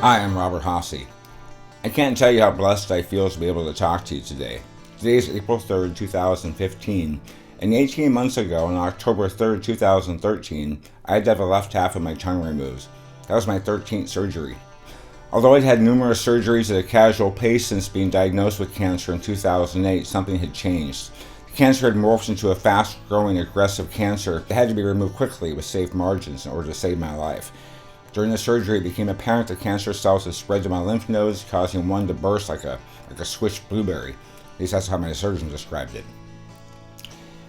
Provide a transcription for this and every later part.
Hi, I'm Robert Haase. I can't tell you how blessed I feel to be able to talk to you today. Today is April 3rd, 2015, and 18 months ago, on October 3rd, 2013, I had to have the left half of my tongue removed. That was my 13th surgery. Although I'd had numerous surgeries at a casual pace since being diagnosed with cancer in 2008, something had changed. The cancer had morphed into a fast-growing, aggressive cancer that had to be removed quickly with safe margins in order to save my life. During the surgery, it became apparent that cancer cells had spread to my lymph nodes, causing one to burst like a squished blueberry. At least that's how my surgeon described it.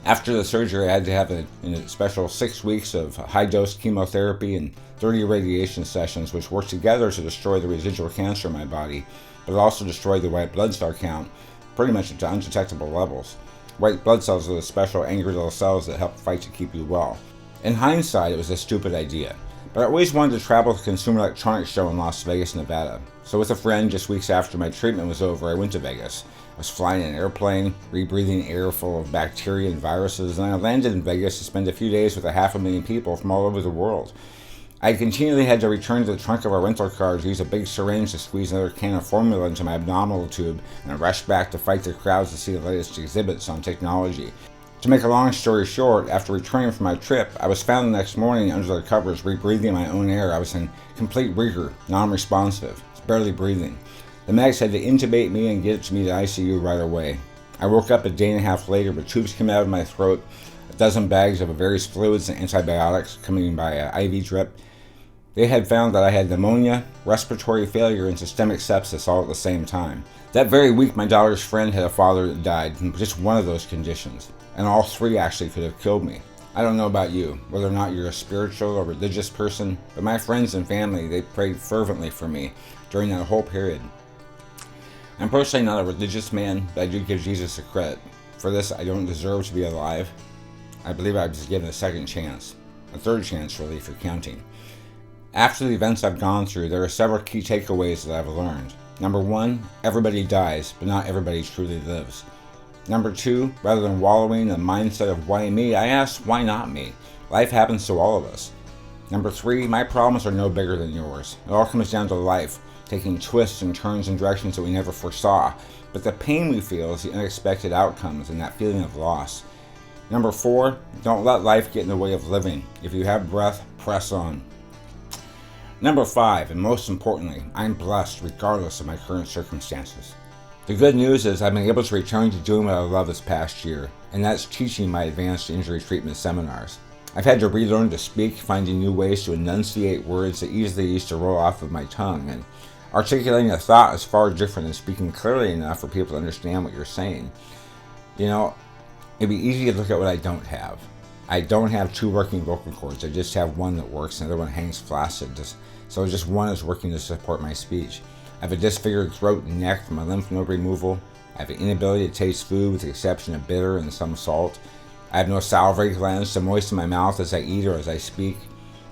After the surgery, I had to have a special 6 weeks of high-dose chemotherapy and 30 radiation sessions, which worked together to destroy the residual cancer in my body, but it also destroyed the white blood cell count pretty much to undetectable levels. White blood cells are the special angry little cells that help fight to keep you well. In hindsight, it was a stupid idea. But I always wanted to travel to the Consumer Electronics Show in Las Vegas, Nevada. So with a friend, just weeks after my treatment was over, I went to Vegas. I was flying in an airplane, rebreathing air full of bacteria and viruses, and I landed in Vegas to spend a few days with 500,000 people from all over the world. I continually had to return to the trunk of our rental car to use a big syringe to squeeze another can of formula into my abdominal tube, and I rushed back to fight the crowds to see the latest exhibits on technology. To make a long story short, after returning from my trip, I was found the next morning under the covers rebreathing my own air. I was in complete rigor, non-responsive, barely breathing. The medics had to intubate me and get me to ICU right away. I woke up a day and a half later with tubes coming out of my throat, a dozen bags of various fluids and antibiotics coming by an IV drip. They had found that I had pneumonia, respiratory failure, and systemic sepsis all at the same time. That very week, my daughter's friend had a father that died from just one of those conditions, and all three actually could have killed me. I don't know about you, whether or not you're a spiritual or religious person, but my friends and family, they prayed fervently for me during that whole period. I'm personally not a religious man, but I do give Jesus a credit. For this, I don't deserve to be alive. I believe I was given a second chance, a third chance really, for counting. After the events I've gone through, there are several key takeaways that I've learned. Number one, everybody dies, but not everybody truly lives. Number two, rather than wallowing in the mindset of why me, I ask, why not me? Life happens to all of us. Number three, my problems are no bigger than yours. It all comes down to life, taking twists and turns in directions that we never foresaw. But the pain we feel is the unexpected outcomes and that feeling of loss. Number four, don't let life get in the way of living. If you have breath, press on. Number five, and most importantly, I'm blessed regardless of my current circumstances. The good news is I've been able to return to doing what I love this past year, and that's teaching my advanced injury treatment seminars. I've had to relearn to speak, finding new ways to enunciate words that easily used to roll off of my tongue, and articulating a thought is far different than speaking clearly enough for people to understand what you're saying. You know, it'd be easy to look at what I don't have. I don't have two working vocal cords. I just have one that works and the other one hangs flaccid. So just one is working to support my speech. I have a disfigured throat and neck from my lymph node removal. I have an inability to taste food with the exception of bitter and some salt. I have no salivary glands to moisten my mouth as I eat or as I speak.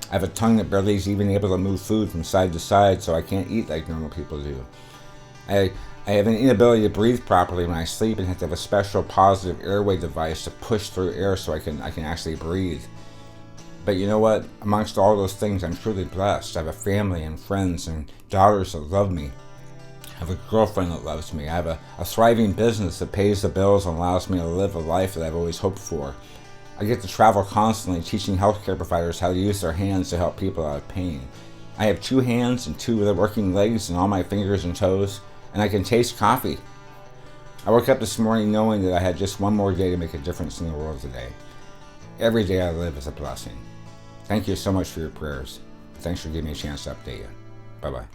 I have a tongue that barely is even able to move food from side to side, so I can't eat like normal people do. I have an inability to breathe properly when I sleep and have to have a special positive airway device to push through air so I can actually breathe. But you know what? Amongst all those things, I'm truly blessed. I have a family and friends and daughters that love me. I have a girlfriend that loves me. I have a thriving business that pays the bills and allows me to live a life that I've always hoped for. I get to travel constantly teaching healthcare providers how to use their hands to help people out of pain. I have 2 hands and 2 working legs and all my fingers and toes, and I can taste coffee. I woke up this morning knowing that I had just one more day to make a difference in the world today. Every day I live is a blessing. Thank you so much for your prayers. Thanks for giving me a chance to update you. Bye-bye.